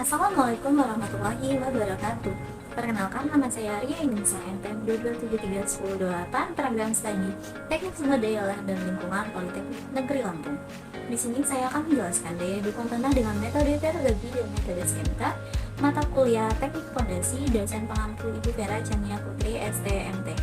Assalamualaikum warahmatullahi wabarakatuh. Perkenalkan, nama saya Arya Inisa NPM 22731028, program studi Teknik Sumber Daya Alam dan Lingkungan Politeknik Negeri Lampung. Di sini saya akan menjelaskan daya dukung tanah dengan metode teknologi dan metode SKMTA, mata kuliah Teknik Fondasi, dosen pengampu Ibu Vera Chania Putri, STMT.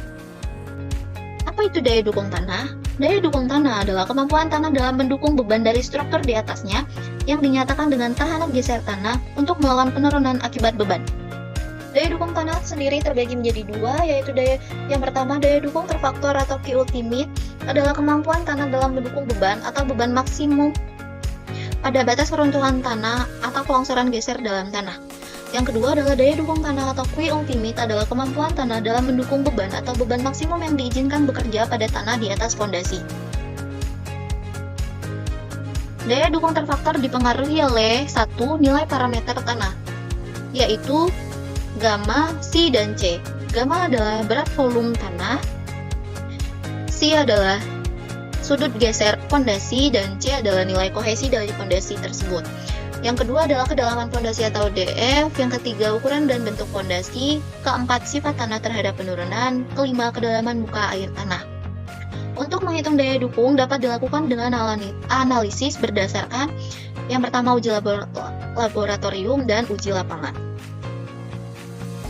Apa itu daya dukung tanah? Daya dukung tanah adalah kemampuan tanah dalam mendukung beban dari struktur di atasnya yang dinyatakan dengan tahanan geser tanah untuk melawan penurunan akibat beban. Daya dukung tanah sendiri terbagi menjadi dua, yaitu yang pertama, daya dukung terfaktor atau Q ultimate adalah kemampuan tanah dalam mendukung beban atau beban maksimum pada batas keruntuhan tanah atau pelongsoran geser dalam tanah. Yang kedua adalah daya dukung tanah atau Q ultimate adalah kemampuan tanah dalam mendukung beban atau beban maksimum yang diizinkan bekerja pada tanah di atas fondasi. Daya dukung terfaktor dipengaruhi oleh satu, nilai parameter tanah, yaitu gamma, C, dan C. Gamma adalah berat volume tanah, C adalah sudut geser fondasi, dan C adalah nilai kohesi dari fondasi tersebut. Yang kedua adalah kedalaman fondasi atau DF, yang ketiga ukuran dan bentuk fondasi, keempat sifat tanah terhadap penurunan, kelima kedalaman muka air tanah. Untuk menghitung daya dukung dapat dilakukan dengan analisis berdasarkan yang pertama uji laboratorium dan uji lapangan.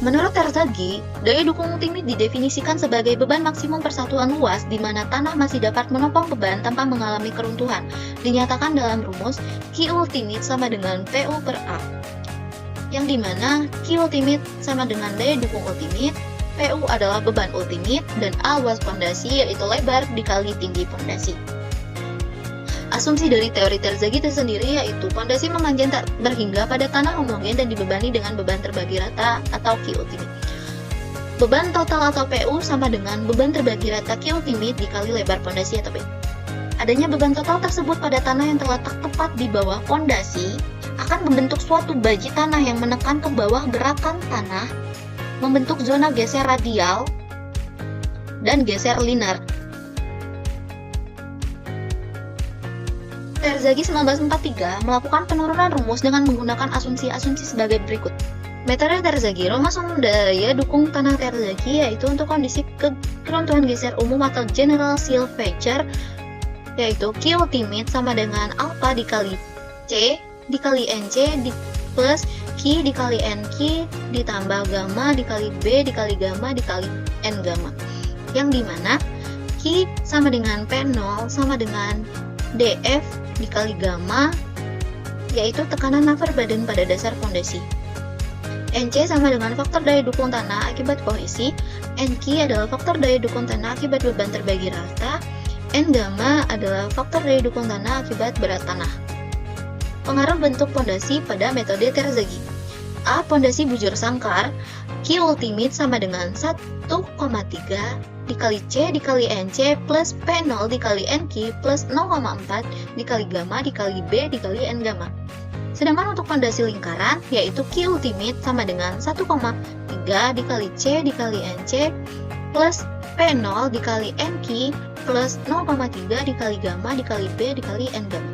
Menurut Terzaghi, daya dukung ultimate didefinisikan sebagai beban maksimum persatuan luas di mana tanah masih dapat menopang beban tanpa mengalami keruntuhan. Dinyatakan dalam rumus Q ultimate sama dengan PU per A, yang dimana Q ultimate sama dengan daya dukung ultimate, PU adalah beban ultimate, dan A luas fondasi yaitu lebar dikali tinggi fondasi. Asumsi dari teori Terzaghi tersendiri yaitu fondasi memanjang tak berhingga pada tanah homogen dan dibebani dengan beban terbagi rata atau Q ultimate. Beban total atau PU sama dengan beban terbagi rata Q ultimate dikali lebar fondasi atau P. Adanya beban total tersebut pada tanah yang terletak tepat di bawah fondasi akan membentuk suatu baji tanah yang menekan ke bawah gerakan tanah, membentuk zona geser radial dan geser linear. Terzaghi 1943 melakukan penurunan rumus dengan menggunakan asumsi-asumsi sebagai berikut. Metode Terzaghi, rumus umum daya dukung tanah Terzaghi yaitu untuk kondisi keruntuhan geser umum atau general seal feature, yaitu Q ultimate sama dengan alpha dikali C dikali NC plus Q dikali NQ ditambah gamma dikali B dikali gamma dikali N gamma, yang dimana Q sama dengan P0 sama dengan DF dikali gamma, yaitu tekanan naver badan pada dasar fondasi. NC sama dengan faktor daya dukung tanah akibat kohesi, NQ adalah faktor daya dukung tanah akibat beban terbagi rata, N gamma adalah faktor daya dukung tanah akibat berat tanah. Pengaruh bentuk fondasi pada metode Terzaghi. A. Fondasi bujur sangkar, Q ultimate sama dengan 1,3 dikali C dikali NC plus P0 dikali NQ plus 0,4 dikali gamma dikali B dikali N gamma. Sedangkan untuk fondasi lingkaran, yaitu Q ultimate sama dengan 1,3 dikali C dikali NC plus P0 dikali NQ plus 0,3 dikali gamma dikali B dikali N gamma.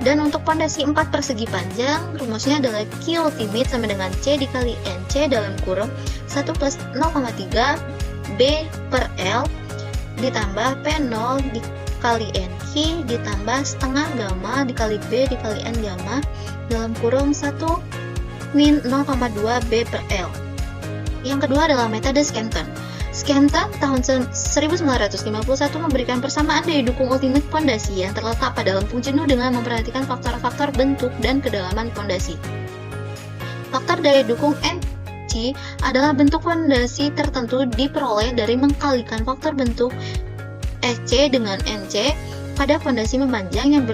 Dan untuk fondasi 4 persegi panjang, rumusnya adalah Q ultimate sama dengan C dikali NC dalam kurung 1 plus 0,3 B per L ditambah P0 dikali NQ ditambah setengah gamma dikali B dikali N gamma dalam kurung 1 min 0,2 B per L. Yang kedua adalah metode Scanton. Scanton tahun 1951 memberikan persamaan daya dukung ultimate fondasi yang terletak pada lempung jenuh dengan memperhatikan faktor-faktor bentuk dan kedalaman fondasi. Faktor daya dukung NC adalah bentuk fondasi tertentu diperoleh dari mengkalikan faktor bentuk SC dengan NC pada fondasi memanjang yang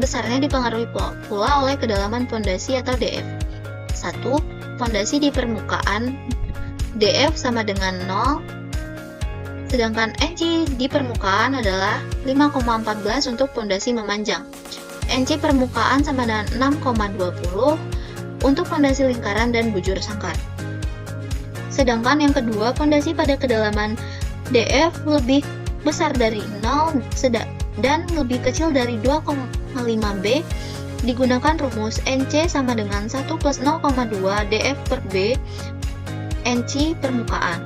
besarnya dipengaruhi pula oleh kedalaman fondasi atau DF. 1. Fondasi di permukaan DF sama dengan 0, sedangkan NC di permukaan adalah 5,14 untuk fondasi memanjang. NC permukaan sama dengan 6,20 untuk fondasi lingkaran dan bujur sangkar. Sedangkan yang kedua, fondasi pada kedalaman DF lebih besar dari 0 dan lebih kecil dari 2,5 B digunakan rumus NC sama dengan 1 plus 0,2 dF per B NC permukaan.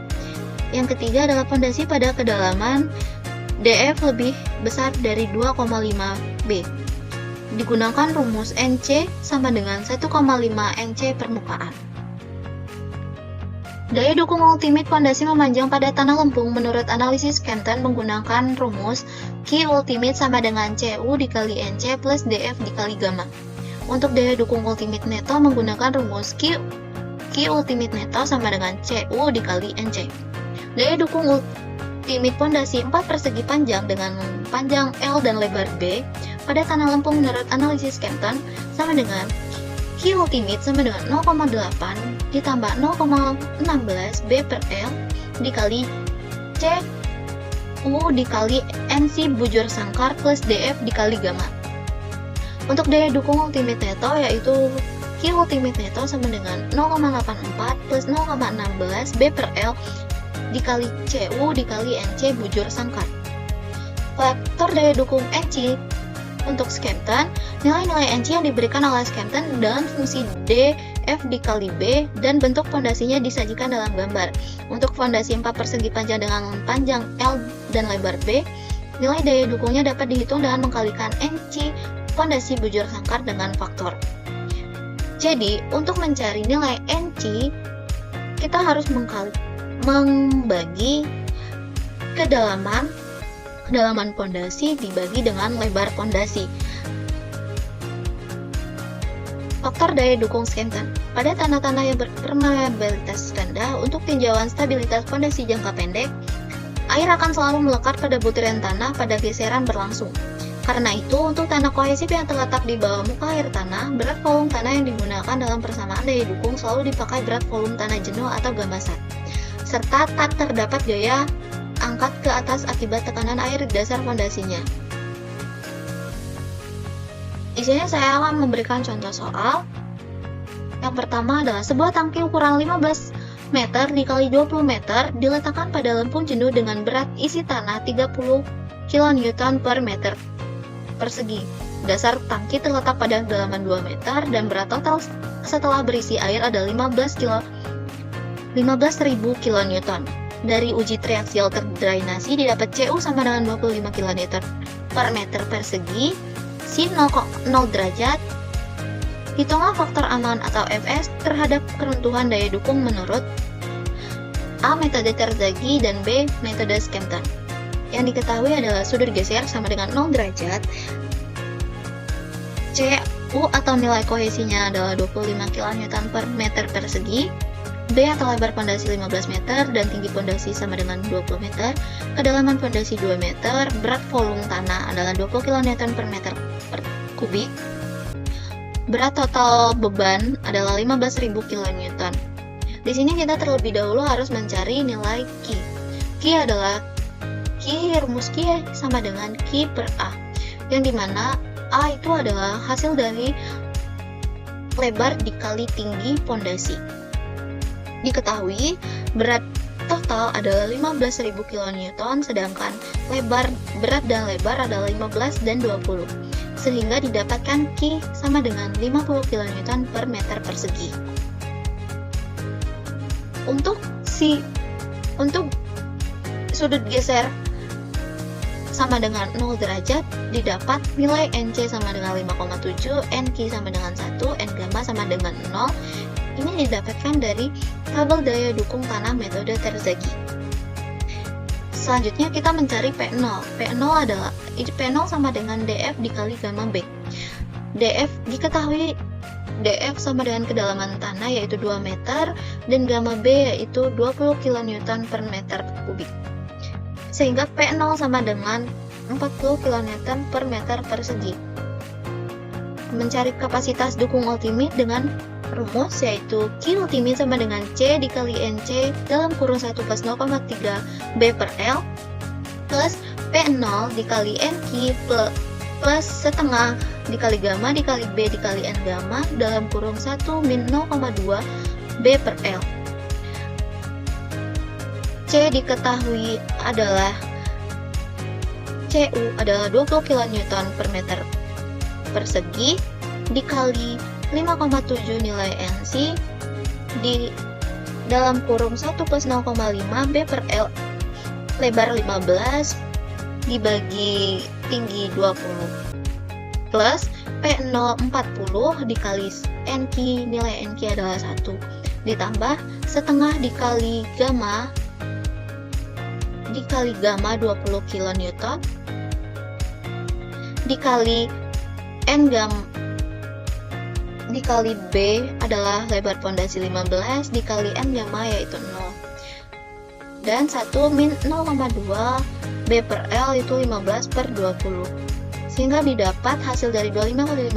Yang ketiga adalah pondasi pada kedalaman dF lebih besar dari 2,5 B. Digunakan rumus NC sama dengan 1,5 NC permukaan. Daya dukung ultimate pondasi memanjang pada tanah lempung menurut analisis Kenton menggunakan rumus Q ultimate sama dengan CU dikali NC plus DF dikali gamma. Untuk daya dukung ultimate neto menggunakan rumus Q ultimate neto sama dengan CU dikali NC. Daya dukung ultimate pondasi 4 persegi panjang dengan panjang L dan lebar B pada tanah lempung menurut analisis Kenton sama dengan Q ultimate sama dengan 0,8 ditambah 0,16 B per L dikali C U dikali NC bujur sangkar plus DF dikali gamma. Untuk daya dukung ultimate neto yaitu Q ultimate neto sama dengan 0,84 plus 0,16 B per L dikali CU dikali NC bujur sangkar. Faktor daya dukung NC untuk Skempton, nilai-nilai NC yang diberikan oleh Skempton dalam fungsi D, F dikali B, dan bentuk fondasinya disajikan dalam gambar. Untuk fondasi 4 persegi panjang dengan panjang L dan lebar B, nilai daya dukungnya dapat dihitung dengan mengkalikan NC fondasi bujur sangkar dengan faktor. Jadi, untuk mencari nilai NC, kita harus membagi kedalaman pondasi dibagi dengan lebar pondasi. Faktor daya dukung Skempton. Pada tanah-tanah yang berpermeabilitas rendah untuk tinjauan stabilitas pondasi jangka pendek, air akan selalu melekat pada butiran tanah pada geseran berlangsung. Karena itu, untuk tanah kohesif yang terletak di bawah muka air tanah, berat volume tanah yang digunakan dalam persamaan daya dukung selalu dipakai berat volume tanah jenuh atau gamasat, serta tak terdapat gaya angkat ke atas akibat tekanan air di dasar fondasinya. Di sini saya akan memberikan contoh soal. Yang pertama adalah sebuah tangki ukuran 15 meter dikali 20 meter diletakkan pada lempung jenuh dengan berat isi tanah 30 kN per meter persegi. Dasar tangki terletak pada kedalaman 2 meter dan berat total setelah berisi air adalah 15.000 kN. Dari uji triaksial terdrainasi didapat CU sama dengan 25 kN per meter persegi, sin 0 derajat. Hitunglah faktor aman atau Fs terhadap keruntuhan daya dukung menurut A. metode Terzaghi dan B. metode Skempton. Yang diketahui adalah sudut geser sama dengan 0 derajat. CU atau nilai kohesinya adalah 25 kN per meter persegi. B atau lebar pondasi 15 meter dan tinggi pondasi sama dengan 20 meter, kedalaman pondasi 2 meter, berat volume tanah adalah 20 kN per meter per kubik, berat total beban adalah 15.000 kN. Di sini kita terlebih dahulu harus mencari nilai Q. Q adalah rumus Q sama dengan Q per A, yang dimana A itu adalah hasil dari lebar dikali tinggi pondasi. Diketahui berat total adalah 15.000 kN, sedangkan berat dan lebar adalah 15 dan 20, sehingga didapatkan Q sama dengan 50 kN per meter persegi. Untuk sudut geser sama dengan 0 derajat, didapat nilai NC sama dengan 5,7, NQ sama dengan 1, N gamma sama dengan 0. Ini didapatkan dari tabel daya dukung tanah metode Terzaghi. Selanjutnya kita mencari P0. P0 sama dengan DF dikali gamma B. DF diketahui DF sama dengan kedalaman tanah yaitu 2 meter dan gamma B yaitu 20 kN per meter kubik. Sehingga P0 sama dengan 40 kN per meter persegi. Mencari kapasitas dukung ultimate dengan rumus yaitu Q ultimate sama dengan C dikali NC dalam kurung 1 plus 0,3 B per L plus P0 dikali NQ plus setengah dikali gamma dikali B dikali N gamma dalam kurung 1 min 0,2 B per L. C diketahui adalah CU adalah 20 kN per meter persegi, dikali 5,7 nilai NC di dalam kurung 1 plus 0,5 B per L lebar 15 dibagi tinggi 20 plus P0 40 dikali NQ, nilai NQ adalah 1, ditambah setengah dikali gamma 20 kN dikali N gamma dikali B adalah lebar pondasi 15 dikali N gamma yaitu 0, dan 1 min 0,2 B per L itu 15 per 20, sehingga didapat hasil dari 25 kali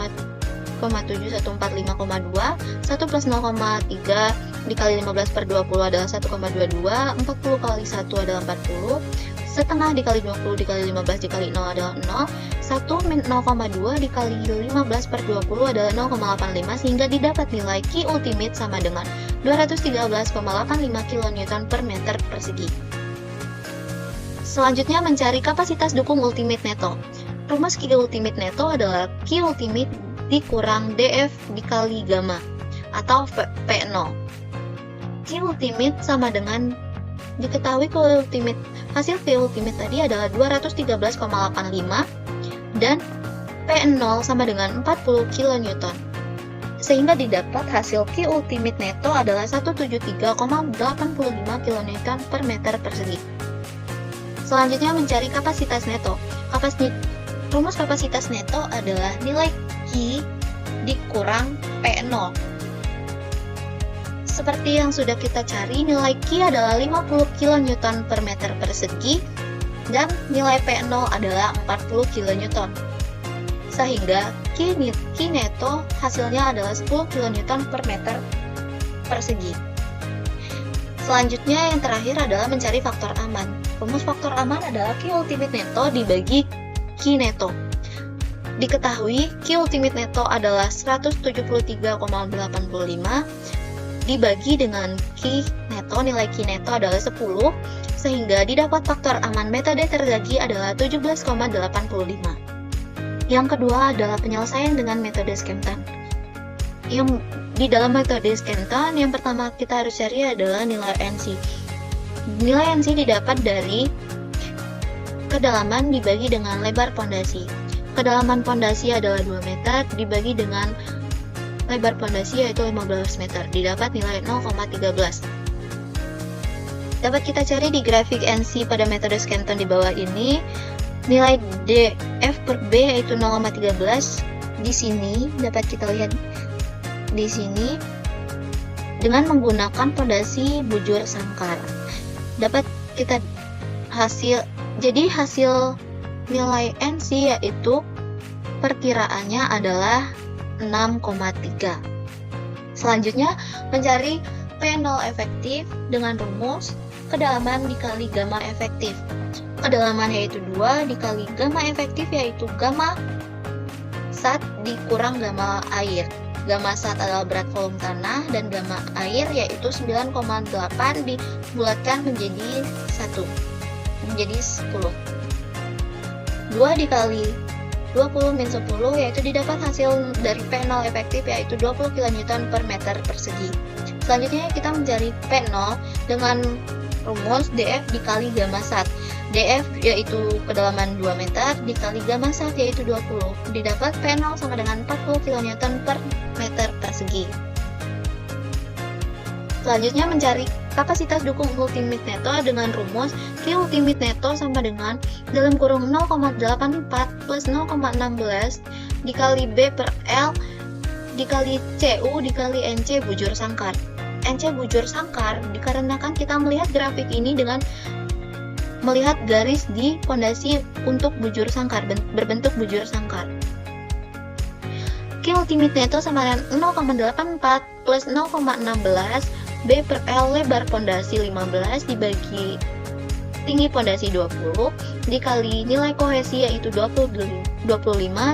5,7 145,2, 1 plus 0,3 dikali 15 per 20 adalah 1,22, 40 kali 1 adalah 40, setengah dikali 20 dikali 15 dikali 0 adalah 0, 1 min 0,2 dikali 15 per 20 adalah 0,85, sehingga didapat nilai Q ultimate sama dengan 213,85 kN per meter persegi. Selanjutnya mencari kapasitas dukung ultimate neto. Rumus Q ultimate neto adalah Q ultimate dikurang DF dikali gamma atau P0. Q ultimate sama dengan, diketahui Q ultimate, hasil Q ultimate tadi adalah 213,85 dan P0 sama dengan 40 kN, sehingga didapat hasil Q ultimate neto adalah 173,85 kN per meter persegi. Selanjutnya mencari kapasitas neto. Rumus kapasitas neto adalah nilai Q dikurang P0. Seperti yang sudah kita cari, nilai Q adalah 50 kN per meter persegi dan nilai P0 adalah 40 kN. Sehingga Q neto hasilnya adalah 10 kN per meter persegi. Selanjutnya yang terakhir adalah mencari faktor aman. Rumus faktor aman adalah Q ultimate neto dibagi Q neto. Diketahui Q ultimate neto adalah 173,85 dibagi dengan Q neto, nilai Q neto adalah 10, sehingga didapat faktor aman metode Terzaghi adalah 17,85. Yang kedua adalah penyelesaian dengan metode Skempton. Yang di dalam metode Skempton, yang pertama kita harus cari adalah nilai NC. Nilai NC didapat dari kedalaman dibagi dengan lebar pondasi. Kedalaman pondasi adalah 2 meter dibagi dengan lebar pondasi yaitu 15 meter. Didapat nilai 0,13. Dapat kita cari di grafik NC pada metode Skempton di bawah ini. Nilai DF per B yaitu 0,13. Di sini dapat kita lihat di sini dengan menggunakan pondasi bujur sangkar. Dapat kita hasil nilai NC yaitu perkiraannya adalah 6,3. Selanjutnya mencari P0 efektif dengan rumus kedalaman dikali gamma efektif. Kedalaman yaitu 2 dikali gamma efektif yaitu gamma sat dikurang gamma air. Gamma sat adalah berat volume tanah dan gamma air yaitu 9,8 dibulatkan menjadi 1, menjadi 10. 2 dikali 20 min 10 yaitu didapat hasil dari P0 efektif yaitu 20 kN per meter persegi. Selanjutnya kita mencari P0 dengan rumus DF dikali gamma sat. DF yaitu kedalaman 2 meter dikali gamma sat yaitu 20. Didapat P0 sama dengan 40 kN per meter persegi. Selanjutnya mencari kapasitas dukung ultimate neto dengan rumus Q ultimate neto sama dengan dalam kurung 0,84 plus 0,16 dikali B per L dikali CU dikali NC bujur sangkar. NC bujur sangkar dikarenakan kita melihat grafik ini dengan melihat garis di pondasi untuk bujur sangkar, berbentuk bujur sangkar. Q ultimate neto sama dengan 0,84 plus 0,16 B per L lebar pondasi 15 dibagi tinggi pondasi 20 dikali nilai kohesi yaitu 25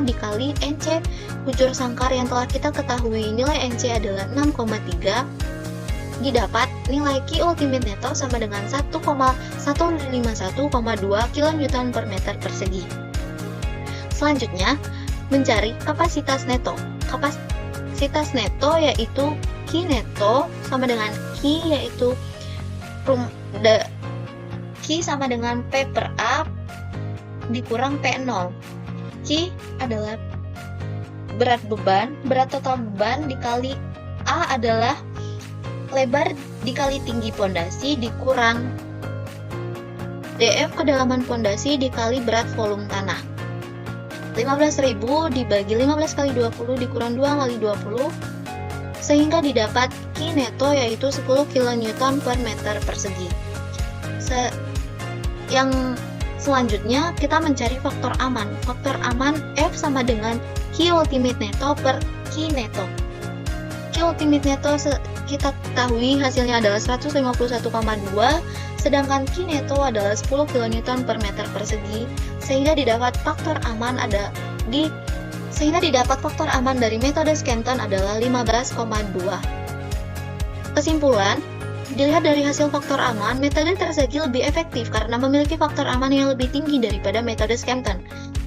dikali NC bujur sangkar yang telah kita ketahui nilai NC adalah 6,3. Didapat nilai Q ultimate neto sama dengan 1,151,2 kN per meter persegi. Selanjutnya, mencari kapasitas neto. kapasitas neto yaitu Q neto sama dengan Q yaitu Q sama dengan P per A dikurang P0. Q adalah berat total beban dikali A adalah lebar dikali tinggi pondasi dikurang DF kedalaman pondasi dikali berat volume tanah. 15.000 dibagi 15 kali 20 dikurang 2 kali 20 sehingga didapat Q neto yaitu 10 kN per meter persegi. Yang selanjutnya kita mencari faktor aman. Faktor aman F sama dengan Q ultimate neto per Q neto. Q ultimate neto kita ketahui hasilnya adalah 151,2 sedangkan Q neto adalah 10 kN per meter persegi sehingga didapat faktor aman dari metode Scanton adalah 15,2. Kesimpulan, dilihat dari hasil faktor aman, metode Terzaghi lebih efektif karena memiliki faktor aman yang lebih tinggi daripada metode Scanton.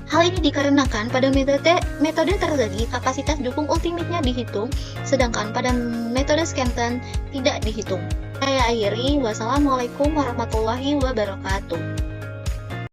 Hal ini dikarenakan pada metode Terzaghi kapasitas dukung ultimate-nya dihitung, sedangkan pada metode Scanton tidak dihitung. Saya akhiri, wassalamualaikum warahmatullahi wabarakatuh.